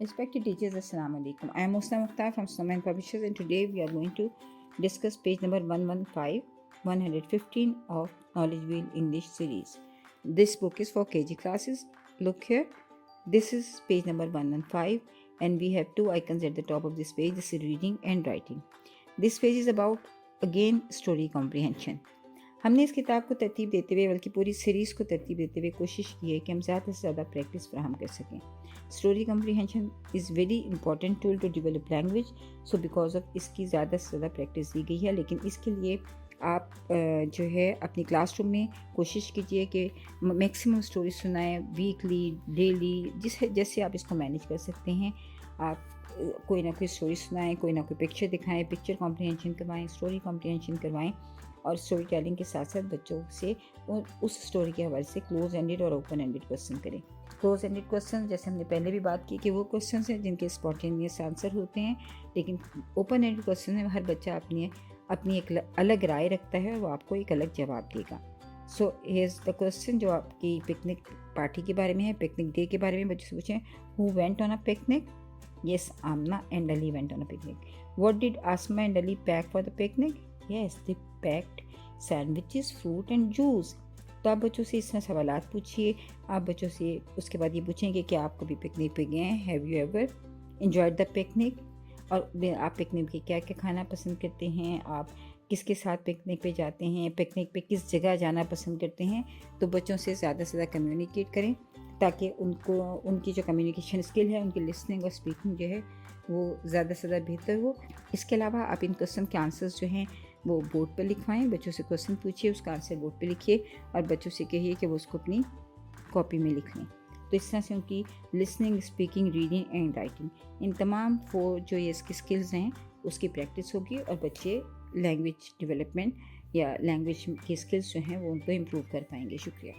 Respected teachers, Assalamu alaikum. I am Musna Mukhtar from Snowman Publishers, and today we are going to discuss page number 115 of Knowledge Wheel English series. This book is for KG classes. Look here. This is page number 115, and we have two icons at the top of this page. This is reading and writing. This page is about again story comprehension. हमने इस किताब को तरतीब देते हुए बल्कि पूरी series को तरतीब देते हुए कोशिश की है कि हम ज़्यादा से ज़्यादा प्रैक्टिस फराहम कर सकें. Story comprehension is very important tool to develop language. So because of इसकी ज़्यादा से ज़्यादा प्रैक्टिस दी गई है, लेकिन इसके लिए आप जो है अपनी क्लासरूम में कोशिश कीजिए कि मैक्सिमम स्टोरी सुनाएं, वीकली, डेली, जैसे आप इसको मैनेज कर सकते हैं. आप कोई ना कोई स्टोरी सुनाएं, कोई ना कोई पिक्चर दिखाएं, पिक्चर कॉम्प्रीहेंशन करवाएं, स्टोरी कॉम्प्रीहेंशन करवाएं, और स्टोरी टेलिंग के साथ साथ बच्चों से उस स्टोरी के हवाले से क्लोज एंडेड और ओपन एंडेड क्वेश्चन करें. क्लोज एंडेड क्वेश्चन जैसे हमने पहले भी बात की कि वो क्वेश्चन हैं जिनके स्पॉन्टेनियस आंसर होते हैं, लेकिन ओपन एंडेड क्वेश्चन में हर बच्चा अपनी एक अलग राय रखता है और वो आपको एक अलग जवाब देगा. सो हियर्स द क्वेश्चन जो आपकी पिकनिक पार्टी के बारे में है, पिकनिक डे के बारे में बच्चों से पूछें. Who went on a picnic? Yes, Amna and Ali went on a picnic. What did Asma and Ali pack for the picnic? Yes, they packed sandwiches, fruit and juice. तो आप बच्चों से इस तरह सवालात पूछिए. आप बच्चों से उसके बाद ये पूछेंगे कि आप कभी पिकनिक पे गए हैं, have you ever enjoyed the picnic, और आप पिकनिक पे क्या क्या खाना पसंद करते हैं, आप किसके साथ पिकनिक पे जाते हैं, पिकनिक पे किस जगह जाना पसंद करते हैं. तो बच्चों से ज़्यादा से ज़्यादा कम्युनिकेट करें ताकि उनकी जो कम्युनिकेशन स्किल है, उनकी लिसनिंग और स्पीकिंग जो है वो ज़्यादा से ज़्यादा बेहतर हो. इसके अलावा आप इन क्वेश्चन के आंसर्स जो हैं वो बोर्ड पर लिखवाएं. बच्चों से क्वेश्चन पूछिए, उसका आंसर बोर्ड पे लिखिए और बच्चों से कहिए कि वो उसको अपनी कॉपी में लिख लें. तो इस तरह से उनकी listening, speaking, reading and writing, इन तमाम 4 जो ये इसकी स्किल्स हैं उसकी प्रैक्टिस होगी और बच्चे लैंग्वेज डेवलपमेंट या लैंग्वेज की स्किल्स जो हैं वो उनको इम्प्रूव कर पाएंगे. शुक्रिया.